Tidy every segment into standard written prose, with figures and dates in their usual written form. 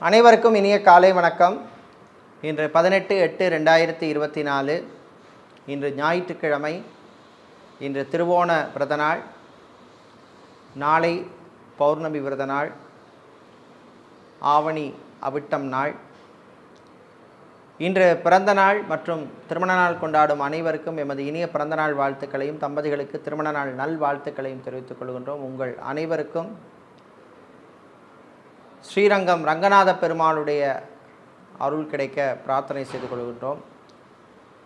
அனைவருக்கும் இனிய காலை வணக்கம். இன்று 18/8/2024 இன்று ஞாயிற்றுக்கிழமை. இன்று திருவோண விரத நாள், நாளை பௌர்ணமி விரத நாள், ஆவணி அவிட்டம் நாள். இன்று பிறந்த நாள் மற்றும் திருமண நாள் கொண்டாடும் அனைவருக்கும் எமது இனிய பிறந்த நாள் வாழ்த்துக்களையும், தம்பதிகளுக்கு திருமண நாள் நல் வாழ்த்துக்களையும் தெரிவித்துக் கொள்கின்றோம். உங்கள் அனைவருக்கும் ஸ்ரீரங்கம் ரங்கநாத பெருமாளுடைய அருள் கிடைக்க பிரார்த்தனை செய்து கொள்கின்றோம்.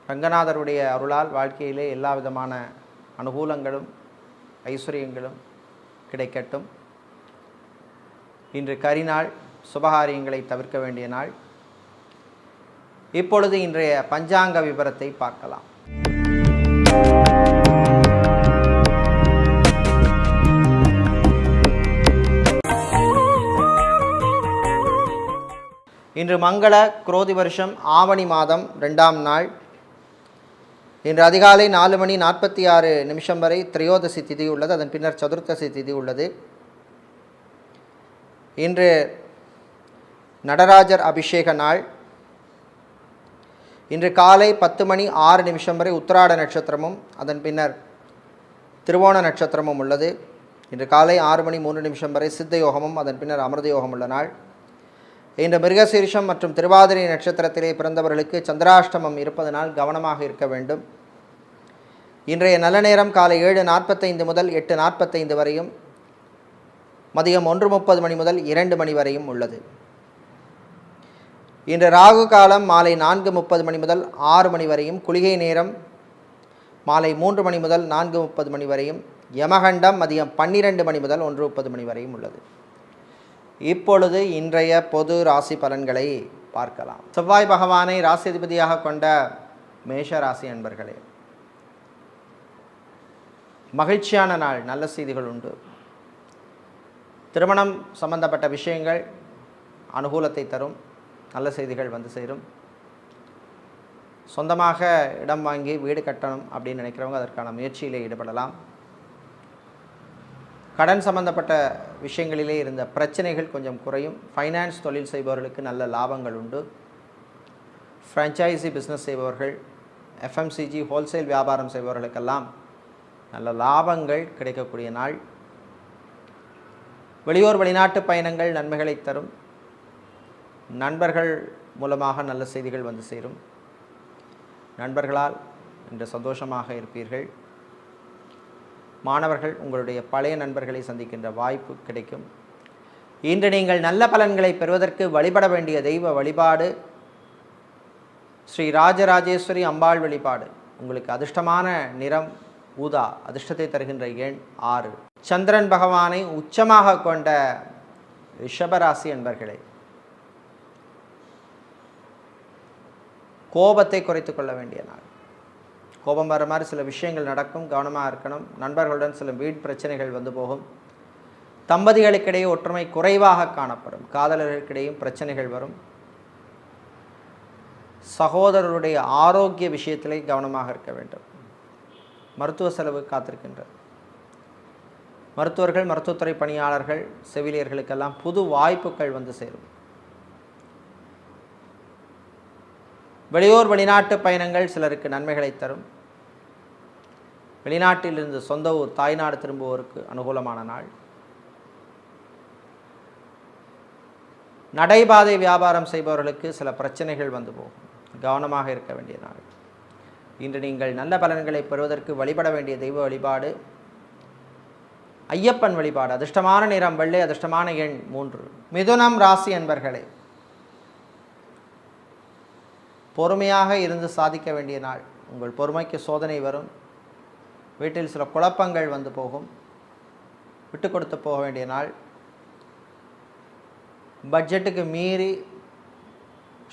ரங்கநாதருடைய அருளால் வாழ்க்கையிலே எல்லா விதமான அனுகூலங்களும் ஐஸ்வர்யங்களும் கிடைக்கட்டும். இன்று கரிநாள், சுபகாரியங்களை தவிர்க்க வேண்டிய நாள். இப்பொழுது இன்றைய பஞ்சாங்க விவரத்தை பார்க்கலாம். இன்று மங்கள குரோதி வருஷம் ஆவணி மாதம் 2ஆம் நாள். இன்று அதிகாலை 4:46 வரை திரையோதசி திதி உள்ளது. அதன் பின்னர் சதுர்த்தசி திதி உள்ளது. இன்று நடராஜர் அபிஷேக நாள். இன்று காலை 10:06 வரை உத்திராட நட்சத்திரமும் அதன் பின்னர் திருவோண நட்சத்திரமும் உள்ளது. இன்று காலை 6:03 வரை சித்த யோகமும் அதன் பின்னர் அமிர்த யோகம் உள்ள நாள். இன்று மிருகசீரிஷம் மற்றும் திருவாதிரை நட்சத்திரத்திலே பிறந்தவர்களுக்கு சந்திராஷ்டமம் இருப்பதனால் கவனமாக இருக்க வேண்டும். இன்றைய நல்ல நேரம் காலை 7:45 முதல் 8:45 வரையும், மதியம் 1:30 முதல் 2 வரையும் உள்ளது. இன்று ராகு காலம் மாலை 4:30 முதல் 6 வரையும், குளிகை நேரம் மாலை 3 முதல் 4:30 வரையும், யமகண்டம் மதியம் 12 முதல் 1:30 வரையும் உள்ளது. இப்பொழுது இன்றைய பொது ராசி பலன்களை பார்க்கலாம். செவ்வாய் பகவானை ராசி அதிபதியாக கொண்ட மேஷ ராசி அன்பர்களே, மகிழ்ச்சியான நாள். நல்ல செய்திகள் உண்டு. திருமணம் சம்பந்தப்பட்ட விஷயங்கள் அனுகூலத்தை தரும். நல்ல செய்திகள் வந்து சேரும். சொந்தமாக இடம் வாங்கி வீடு கட்டணும் அப்படின்னு நினைக்கிறவங்க அதற்கான முயற்சியிலே ஈடுபடலாம். கடன் சம்பந்தப்பட்ட விஷயங்களிலே இருந்த பிரச்சனைகள் கொஞ்சம் குறையும். ஃபைனான்ஸ் தொழில் செய்பவர்களுக்கு நல்ல லாபங்கள் உண்டு. ஃப்ரான்ச்சைசி பிஸ்னஸ் செய்பவர்கள், எஃப்எம்சிஜி ஹோல்சேல் வியாபாரம் செய்பவர்களுக்கெல்லாம் நல்ல லாபங்கள் கிடைக்கக்கூடிய நாள். வெளியூர் வெளிநாட்டு பயணங்கள் நன்மைகளை தரும். நண்பர்கள் மூலமாக நல்ல செய்திகள் வந்து சேரும். நண்பர்களால் இன்று சந்தோஷமாக இருப்பீர்கள். மாணவர்கள் உங்களுடைய பழைய நண்பர்களை சந்திக்கின்ற வாய்ப்பு கிடைக்கும். இன்று நீங்கள் நல்ல பலன்களை பெறுவதற்கு வழிபட வேண்டிய தெய்வ வழிபாடு ஸ்ரீ ராஜராஜேஸ்வரி அம்பாள் வழிபாடு. உங்களுக்கு அதிர்ஷ்டமான நிறம் ஊதா, அதிர்ஷ்டத்தை தருகின்ற எண் 6. சந்திரன் பகவானை உச்சமாக கொண்ட ரிஷபராசி அன்பர்களே, கோபத்தை குறைத்துக் கொள்ள வேண்டிய நாள். கோபம் வர மாதிரி சில விஷயங்கள் நடக்கும், கவனமாக இருக்கணும். நண்பர்களுடன் சில வீண் பிரச்சனைகள் வந்து போகும். தம்பதிகளுக்கிடையே ஒற்றுமை குறைவாக காணப்படும். காதலர்களுக்கிடையும் பிரச்சனைகள் வரும். சகோதரருடைய ஆரோக்கிய விஷயத்திலே கவனமாக இருக்க வேண்டும். மருத்துவ செலவு காத்திருக்கின்றது. மருத்துவர்கள், மருத்துவத்துறை பணியாளர்கள், செவிலியர்களுக்கெல்லாம் புது வாய்ப்புகள் வந்து சேரும். வெளியூர் வெளிநாட்டு பயணங்கள் சிலருக்கு நன்மைகளை தரும். வெளிநாட்டிலிருந்து சொந்த ஊர் தாய்நாடு திரும்புவோருக்கு அனுகூலமான நாள். நடைபாதை வியாபாரம் செய்பவர்களுக்கு சில பிரச்சனைகள் வந்து போகும். கவனமாக இருக்க வேண்டிய நாள். இன்று நீங்கள் நல்ல பலன்களை பெறுவதற்கு வழிபட வேண்டிய தெய்வ வழிபாடு ஐயப்பன் வழிபாடு. அதிர்ஷ்டமான நிறம் வெள்ளை, அதிர்ஷ்டமான எண் 3. மிதுனம் ராசி அன்பர்களே, பொறுமையாக இருந்து சாதிக்க வேண்டிய நாள். உங்கள் பொறுமைக்கு சோதனை வரும். வீட்டில் சில குழப்பங்கள் வந்து போகும். விட்டு கொடுத்து போக வேண்டிய நாள். பட்ஜெட்டுக்கு மீறி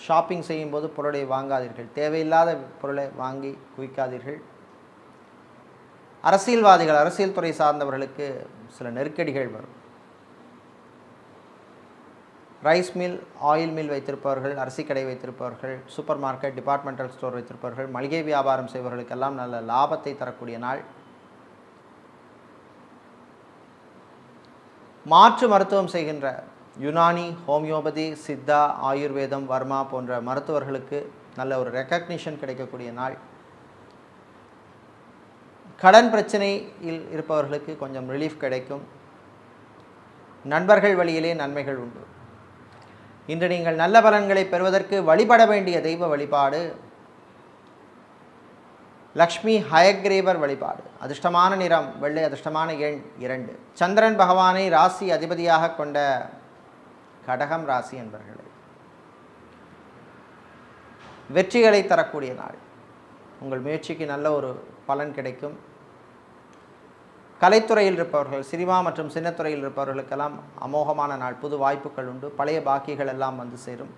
ஷாப்பிங் செய்யும்போது பொருளை வாங்காதீர்கள். தேவையில்லாத பொருளை வாங்கி குவிக்காதீர்கள். அரசியல்வாதிகள், அரசியல் துறை சார்ந்தவர்களுக்கு சில நெருக்கடிகள் வரும். ரைஸ் மில், ஆயில் மில் வைத்திருப்பவர்கள், அரிசி கடை வைத்திருப்பவர்கள், சூப்பர் மார்க்கெட், டிபார்ட்மெண்டல் ஸ்டோர் வைத்திருப்பவர்கள், மளிகை வியாபாரம் செய்பவர்களுக்கெல்லாம் நல்ல லாபத்தை தரக்கூடிய நாள். மாற்று மருத்துவம் செய்கின்ற யுனானி, ஹோமியோபதி, சித்தா, ஆயுர்வேதம், வர்மா போன்ற மருத்துவர்களுக்கு நல்ல ஒரு ரெக்கக்னிஷன் கிடைக்கக்கூடிய நாள். கடன் பிரச்சனையில் இருப்பவர்களுக்கு கொஞ்சம் ரிலீஃப் கிடைக்கும். நண்பர்கள் வழியிலே நன்மைகள் உண்டு. இன்று நீங்கள் நல்ல பலன்களை பெறுவதற்கு வழிபட வேண்டிய தெய்வ வழிபாடு லக்ஷ்மி ஹயக்ரீவர் வழிபாடு. அதிர்ஷ்டமான நிறம் வெள்ளை, அதிர்ஷ்டமான எண் 2. சந்திரன் பகவானை ராசி அதிபதியாக கொண்ட கடகம் ராசி என்பர்களே, வெற்றிகளை தரக்கூடிய நாள். உங்கள் முயற்சிக்கு நல்ல ஒரு பலன் கிடைக்கும். கலைத்துறையில் இருப்பவர்கள், சினிமா மற்றும் சின்னத்துறையில் இருப்பவர்களுக்கெல்லாம் அமோகமான நாள். புது வாய்ப்புகள் உண்டு. பழைய பாக்கிகள் எல்லாம் வந்து சேரும்.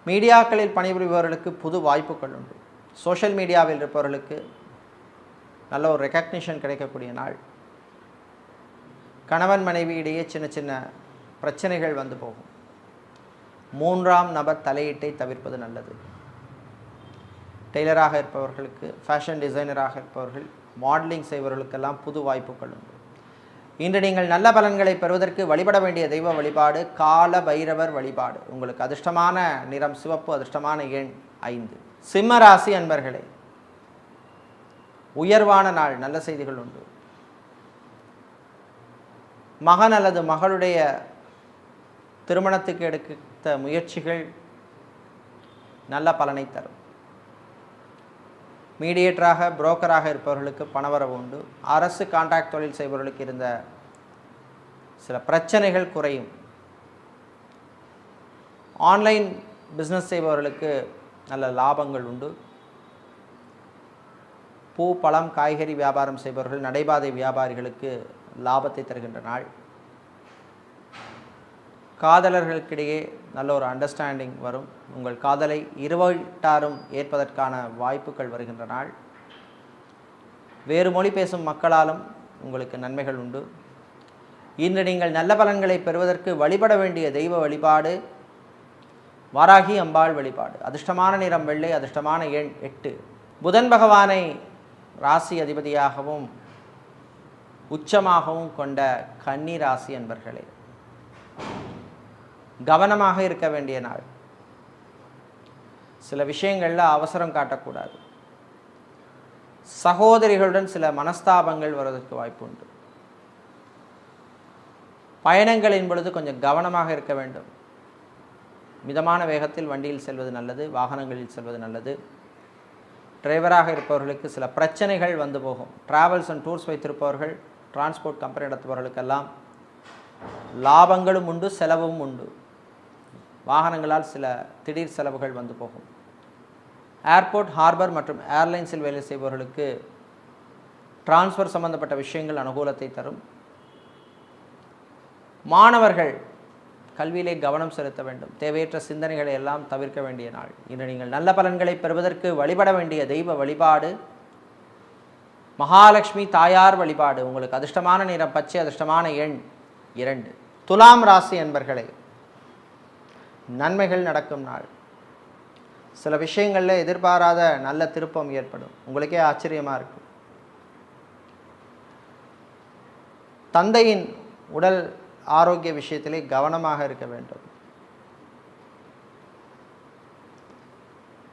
மீடியாக்களில் பணிபுரிபவர்களுக்கு புது வாய்ப்புகள் உண்டு. சோஷியல் மீடியாவில் இருப்பவர்களுக்கு நல்ல ஒரு ரெக்கக்னிஷன் கிடைக்கக்கூடிய நாள். கணவன் மனைவி இடையே சின்ன சின்ன பிரச்சனைகள் வந்து போகும். 3ஆம் நபர் தலையீட்டை தவிர்ப்பது நல்லது. டெய்லராக இருப்பவர்களுக்கு, ஃபேஷன் டிசைனராக இருப்பவர்கள், மாடலிங் செய்பவர்களுக்கெல்லாம் புது வாய்ப்புகள் உண்டு. இன்று நீங்கள் நல்ல பலன்களை பெறுவதற்கு வழிபட வேண்டிய தெய்வ வழிபாடு கால பைரவர் வழிபாடு. உங்களுக்கு அதிர்ஷ்டமான நிறம் சிவப்பு, அதிர்ஷ்டமான எண் 5. சிம்ம ராசி அன்பர்களே, உயர்வான நாள். நல்ல செய்திகள் உண்டு. மகன் அல்லது மகளுடைய திருமணத்துக்கு எடுத்த முயற்சிகள் நல்ல பலனை தரும். மீடியேட்டராக, புரோக்கராக இருப்பவர்களுக்கு பணவரவு உண்டு. அரசு கான்ட்ராக்ட் தொழில் செய்பவர்களுக்கு இருந்த சில பிரச்சனைகள் குறையும். ஆன்லைன் பிஸ்னஸ் செய்பவர்களுக்கு நல்ல லாபங்கள் உண்டு. பூ, பழம், காய்கறி வியாபாரம் செய்பவர்கள், நடைபாதை வியாபாரிகளுக்கு லாபத்தை தருகின்ற நாள். காதலர்களுக்கிடையே நல்ல ஒரு அண்டர்ஸ்டாண்டிங் வரும். உங்கள் காதலை இருவட்டாரும் ஏற்பதற்கான வாய்ப்புகள் வருகின்ற நாள். வேறு மொழி பேசும் மக்களாலும் உங்களுக்கு நன்மைகள் உண்டு. இன்று நீங்கள் நல்ல பலன்களை பெறுவதற்கு வழிபட வேண்டிய தெய்வ வழிபாடு வாராகி அம்பாள் வழிபாடு. அதிர்ஷ்டமான நிறம் வெள்ளை, அதிர்ஷ்டமான எண் 8. புதன் பகவானை ராசி அதிபதியாகவும் உச்சமாகவும் கொண்ட கன்னி ராசி என்பர்களே, கவனமாக இருக்க வேண்டிய நாள். சில விஷயங்களில் அவசரம் காட்டக்கூடாது. சகோதரிகளுடன் சில மனஸ்தாபங்கள் வருவதற்கு வாய்ப்பு உண்டு. பயணங்களின் பொழுது கொஞ்சம் கவனமாக இருக்க வேண்டும். மிதமான வேகத்தில் வண்டியில் செல்வது நல்லது, வாகனங்களில் செல்வது நல்லது. டிரைவராக இருப்பவர்களுக்கு சில பிரச்சனைகள் வந்து போகும். டிராவல்ஸ் அண்ட் டூர்ஸ் வைத்திருப்பவர்கள், டிரான்ஸ்போர்ட் கம்பெனி நடத்துபவர்களுக்கெல்லாம் லாபங்களும் உண்டு, செலவும் உண்டு. வாகனங்களால் சில திடீர் செலவுகள் வந்து போகும். ஏர்போர்ட், ஹார்பர் மற்றும் ஏர்லைன்ஸில் வேலை செய்பவர்களுக்கு டிரான்ஸ்ஃபர் சம்பந்தப்பட்ட விஷயங்கள் அனுகூலத்தை தரும். மாணவர்கள் கல்வியிலே கவனம் செலுத்த வேண்டும். தேவையற்ற சிந்தனைகளை எல்லாம் தவிர்க்க வேண்டிய நாள். இன்று நீங்கள் நல்ல பலன்களை பெறுவதற்கு வழிபட வேண்டிய தெய்வ வழிபாடு மகாலட்சுமி தாயார் வழிபாடு. உங்களுக்கு அதிர்ஷ்டமான நிறம் பச்சை, அதிர்ஷ்டமான எண் 2. துலாம் ராசி என்பர்களே, நன்மைகள் நடக்கும் நாள். சில விஷயங்களில் எதிர்பாராத நல்ல திருப்பம் ஏற்படும். உங்களுக்கே ஆச்சரியமாக இருக்கும். தந்தையின் உடல் ஆரோக்கிய விஷயத்திலே கவனமாக இருக்க வேண்டும்.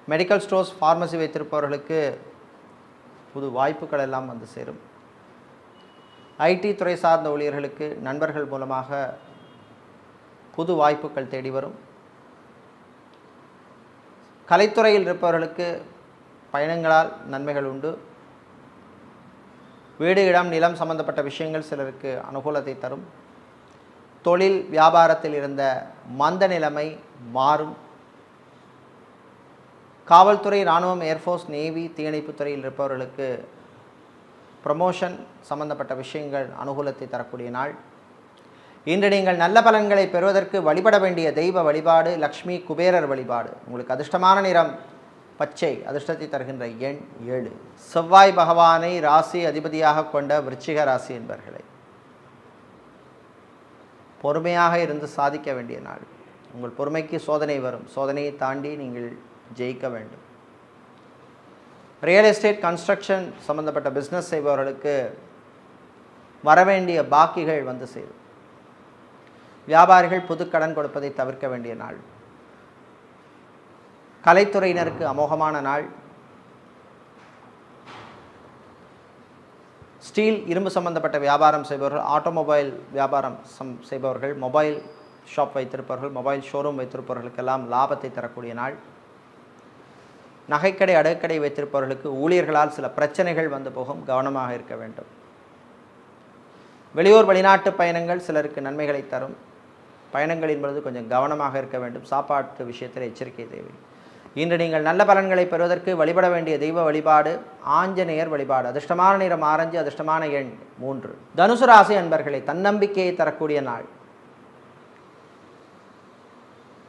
மெடிக்கல் ஸ்டோர்ஸ், ஃபார்மசி வைத்திருப்பவர்களுக்கு புது வாய்ப்புகள் எல்லாம் வந்து சேரும். ஐடி துறை சார்ந்த ஊழியர்களுக்கு நண்பர்கள் மூலமாக புது வாய்ப்புகள் தேடி வரும். கலைத்துறையில் இருப்பவர்களுக்கு பயணங்களால் நன்மைகள் உண்டு. வீடு, இடம், நிலம் சம்பந்தப்பட்ட விஷயங்கள் சிலருக்கு அனுகூலத்தை தரும். தொழில் வியாபாரத்தில் இருந்த மந்த நிலைமை மாறும். காவல்துறை, இராணுவம், ஏர்ஃபோர்ஸ், நேவி, தீயணைப்புத் துறையில் இருப்பவர்களுக்கு ப்ரமோஷன் சம்பந்தப்பட்ட விஷயங்கள் அனுகூலத்தை தரக்கூடிய நாள். இன்று நீங்கள் நல்ல பலன்களை பெறுவதற்கு வழிபட வேண்டிய தெய்வ வழிபாடு லக்ஷ்மி குபேரர் வழிபாடு. உங்களுக்கு அதிர்ஷ்டமான நிறம் பச்சை, அதிர்ஷ்டத்தை தருகின்ற எண் 7. செவ்வாய் பகவானை ராசி அதிபதியாக கொண்ட விருச்சிக ராசி என்பர்களே, பொறுமையாக இருந்து சாதிக்க வேண்டிய நாள். உங்கள் பொறுமைக்கு சோதனை வரும். சோதனையை தாண்டி நீங்கள் ஜெயிக்க வேண்டும். ரியல் எஸ்டேட், கன்ஸ்ட்ரக்ஷன் சம்பந்தப்பட்ட பிஸ்னஸ் செய்பவர்களுக்கு வரவேண்டிய பாக்கிகள் வந்து சேரும். வியாபாரிகள் புது கடன் கொடுப்பதை தவிர்க்க வேண்டிய நாள். கலைத்துறையினருக்கு அமோகமான நாள். ஸ்டீல் இரும்பு சம்பந்தப்பட்ட வியாபாரம் செய்பவர்கள், ஆட்டோமொபைல் வியாபாரம் செய்பவர்கள், மொபைல் ஷாப் வைத்திருப்பவர்கள், மொபைல் ஷோரூம் வைத்திருப்பவர்களுக்கெல்லாம் லாபத்தை தரக்கூடிய நாள். நகைக்கடை அடக்கடை வைத்திருப்பவர்களுக்கு ஊழியர்களால் சில பிரச்சனைகள் வந்து போகும், கவனமாக இருக்க வேண்டும். வெளியூர் வெளிநாட்டு பயணங்கள் சிலருக்கு நன்மைகளை தரும். பயணங்களின் பொழுது கொஞ்சம் கவனமாக இருக்க வேண்டும். சாப்பாட்டு விஷயத்தில் எச்சரிக்கை தேவை. இன்று நீங்கள் நல்ல பலன்களை பெறுவதற்கு வழிபட வேண்டிய தெய்வ வழிபாடு ஆஞ்சநேயர் வழிபாடு. அதிர்ஷ்டமான நிறம் ஆரஞ்சு, அதிர்ஷ்டமான எண் 3. தனுசு ராசி அன்பர்களை தன்னம்பிக்கையை தரக்கூடிய நாள்.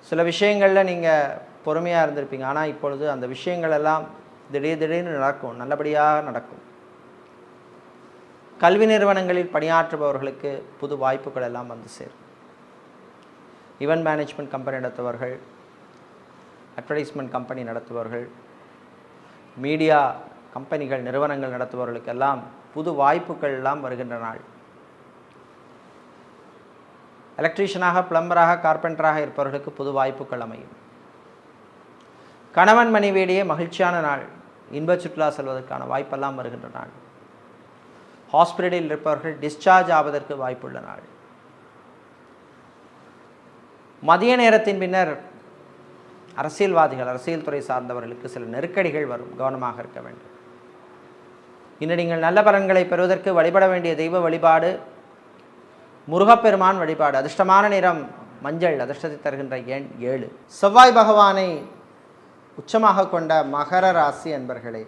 சில விஷயங்களில் நீங்கள் பொறுமையாக இருந்திருப்பீங்க, ஆனால் இப்பொழுது அந்த விஷயங்கள் எல்லாம் திடீர்னு நடக்கும், நல்லபடியாக நடக்கும். கல்வி நிறுவனங்களில் பணியாற்றுபவர்களுக்கு புது வாய்ப்புகள் எல்லாம் வந்து சேரும். ஈவென்ட் மேனேஜ்மெண்ட் கம்பெனி நடத்துபவர்கள், அட்வர்டைஸ்மெண்ட் கம்பெனி நடத்துபவர்கள், மீடியா கம்பெனிகள் நிறுவனங்கள் நடத்துபவர்களுக்கெல்லாம் புது வாய்ப்புகள் எல்லாம் வருகின்ற நாள். எலக்ட்ரீஷியனாக, பிளம்பராக, கார்பெண்டராக இருப்பவர்களுக்கு புது வாய்ப்புகள் அமையும். கணவன் மனைவியிடையே மகிழ்ச்சியான நாள். இன்ப சுற்றுலா செல்வதற்கான வாய்ப்பெல்லாம் வருகின்ற நாள். ஹாஸ்பிட்டலில் இருப்பவர்கள் டிஸ்சார்ஜ் ஆவதற்கு வாய்ப்புள்ள நாள். மதிய நேரத்தின் பின்னர் அரசியல்வாதிகள், அரசியல் துறை சார்ந்தவர்களுக்கு சில நெருக்கடிகள் வரும், கவனமாக இருக்க வேண்டும். இன்று நீங்கள் நல்ல பலன்களை பெறுவதற்கு வழிபட வேண்டிய தெய்வ வழிபாடு முருகப்பெருமான் வழிபாடு. அதிர்ஷ்டமான நிறம் மஞ்சள், அதிர்ஷ்டத்தை தருகின்ற எண் 7. செவ்வாய் பகவானை உச்சமாக கொண்ட மகர ராசி அன்பர்களே,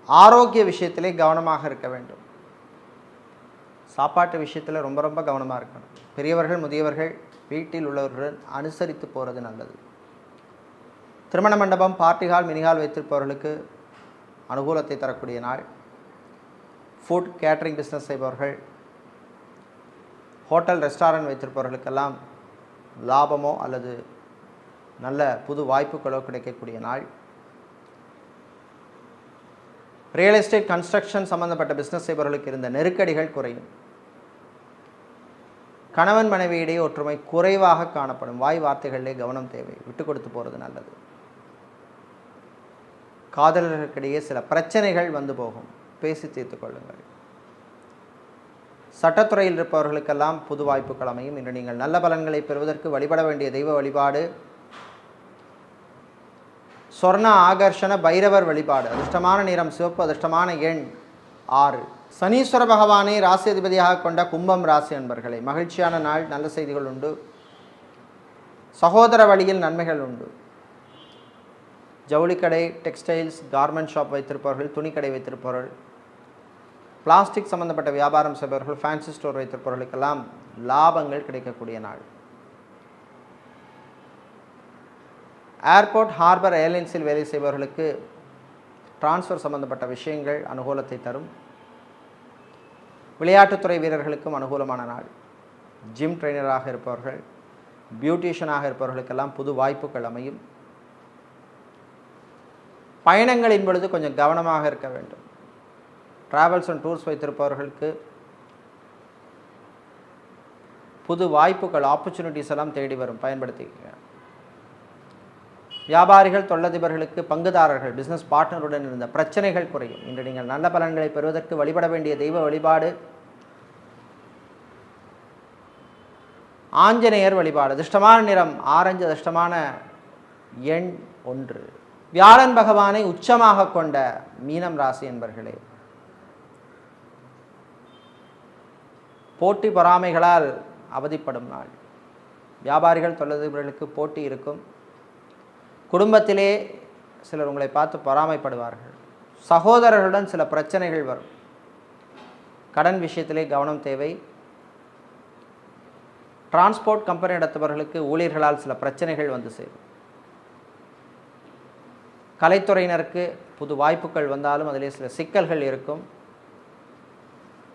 ஆரோக்கிய விஷயத்திலே கவனமாக இருக்க வேண்டும். சாப்பாட்டு விஷயத்தில் ரொம்ப ரொம்ப கவனமாக இருக்கணும். பெரியவர்கள், முதியவர்கள், வீட்டில் உள்ளவர்களுடன் அனுசரித்து போகிறது நல்லது. திருமண மண்டபம், பார்ட்டி ஹால், மினிஹால் வைத்திருப்பவர்களுக்கு அனுகூலத்தை தரக்கூடிய நாள். ஃபுட் கேட்டரிங் பிஸ்னஸ் செய்பவர்கள், ஹோட்டல் ரெஸ்டாரண்ட் வைத்திருப்பவர்களுக்கெல்லாம் லாபமோ அல்லது நல்ல புது வாய்ப்புகளோ கிடைக்கக்கூடிய நாள். ரியல் எஸ்டேட், கன்ஸ்ட்ரக்ஷன் சம்பந்தப்பட்ட பிஸ்னஸ் செய்பவர்களுக்கு இருந்த நெருக்கடிகள் குறையும். கணவன் மனைவியிடையே ஒற்றுமை குறைவாக காணப்படும். வாய் வார்த்தைகளிலே கவனம் தேவை, விட்டு கொடுத்து போகிறது நல்லது. காதலர்களுக்கிடையே சில பிரச்சனைகள் வந்து போகும், பேசி தீர்த்து கொள்ளுங்கள். சட்டத்துறையில் இருப்பவர்களுக்கெல்லாம் புது வாய்ப்புகள் அமையும். இன்று நீங்கள் நல்ல பலன்களை பெறுவதற்கு வழிபட வேண்டிய தெய்வ வழிபாடு சொர்ண ஆகர்ஷண பைரவர் வழிபாடு. அதிர்ஷ்டமான நிறம் சிவப்பு, அதிர்ஷ்டமான எண் 6. சனீஸ்வர பகவானை ராசி அதிபதியாக கொண்ட கும்பம் ராசி அன்பர்களை, மகிழ்ச்சியான நாள். நல்ல செய்திகள் உண்டு. சகோதர வழியில் நன்மைகள் உண்டு. ஜவுளிக்கடை, டெக்ஸ்டைல்ஸ், கார்மெண்ட் ஷாப் வைத்திருப்பவர்கள், துணிக்கடை வைத்திருப்பவர்கள், பிளாஸ்டிக் சம்பந்தப்பட்ட வியாபாரம் செய்பவர்கள், ஃபேன்சி ஸ்டோர் வைத்திருப்பவர்களுக்கெல்லாம் லாபங்கள் கிடைக்கக்கூடிய நாள். ஏர்போர்ட், ஹார்பர், ஏர்லைன்ஸில் வேலை செய்பவர்களுக்கு டிரான்ஸ்ஃபர் சம்பந்தப்பட்ட விஷயங்கள் அனுகூலத்தை தரும். விளையாட்டுத்துறை வீரர்களுக்கும் அனுகூலமான நாள். ஜிம் ட்ரெயினராக இருப்பவர்கள், பியூட்டிஷியனாக இருப்பவர்களுக்கெல்லாம் புது வாய்ப்புகள் அமையும். பயணங்களின் பொழுது கொஞ்சம் கவனமாக இருக்க வேண்டும். டிராவல்ஸ் அண்ட் டூர்ஸ் வைத்திருப்பவர்களுக்கு புது வாய்ப்புகள், ஆப்பர்ச்சுனிட்டிஸ் எல்லாம் தேடி வரும், பயன்படுத்திக்க. வியாபாரிகள், தொழிலதிபர்களுக்கு, பங்குதாரர்கள், பிஸ்னஸ் பார்ட்னருடன் இருந்த பிரச்சனைகள் குறையும். இன்று நீங்கள் நல்ல பலன்களை பெறுவதற்கு வழிபட வேண்டிய தெய்வ வழிபாடு ஆஞ்சநேயர் வழிபாடு. அதிர்ஷ்டமான நிறம் ஆரஞ்சு, அதிர்ஷ்டமான எண் 1. வியாழன் பகவானை உச்சமாக கொண்ட மீனம் ராசி என்பர்களே, போட்டி பொறாமைகளால் அவதிப்படும் நாள். வியாபாரிகள், தொழிலதிபர்களுக்கு போட்டி இருக்கும். குடும்பத்திலே சிலர் உங்களை பார்த்து பொறாமைப்படுவார்கள். சகோதரர்களுடன் சில பிரச்சனைகள் வரும். கடன் விஷயத்திலே கவனம் தேவை. டிரான்ஸ்போர்ட் கம்பெனி நடத்துபவர்களுக்கு ஊழியர்களால் சில பிரச்சனைகள் வந்து சேரும். கலைத்துறையினருக்கு புது வாய்ப்புகள் வந்தாலும் அதிலே சில சிக்கல்கள் இருக்கும்.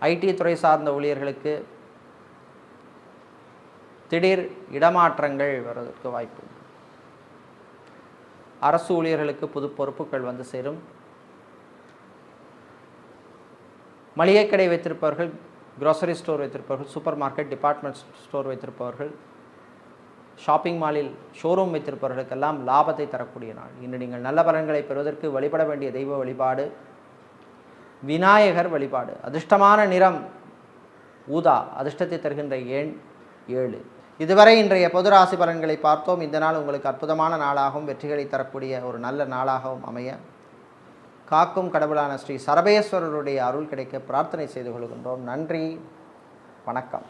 ஐடி துறை சார்ந்த ஊழியர்களுக்கு திடீர் இடமாற்றங்கள் வருவதற்கு வாய்ப்பு. அரசு ஊழியர்களுக்கு புது பொறுப்புகள் வந்து சேரும். மளிகை கடை வைத்திருப்பவர்கள், க்ரோசரி ஸ்டோர் வைத்திருப்பவர்கள், சூப்பர் மார்க்கெட், டிபார்ட்மெண்ட் ஸ்டோர் வைத்திருப்பவர்கள், ஷாப்பிங் மாலில் ஷோரூம் வைத்திருப்பவர்களுக்கெல்லாம் லாபத்தை தரக்கூடிய நாள். இன்று நீங்கள் நல்ல பலன்களை பெறுவதற்கு வழிபட வேண்டிய தெய்வ வழிபாடு விநாயகர் வழிபாடு. அதிர்ஷ்டமான நிறம் ஊதா. அதிர்ஷ்டத்தை தருகின்ற எண் 7. இதுவரை இன்றைய பொது ராசி பலன்களை பார்த்தோம். இந்த நாள் உங்களுக்கு அற்புதமான நாளாகவும் வெற்றிகளை தரக்கூடிய ஒரு நல்ல நாளாகவும் அமைய காக்கும் கடவுளான ஸ்ரீ சரபேஸ்வரருடைய அருள் கிடைக்க பிரார்த்தனை செய்து கொள்கின்றோம். நன்றி, வணக்கம்.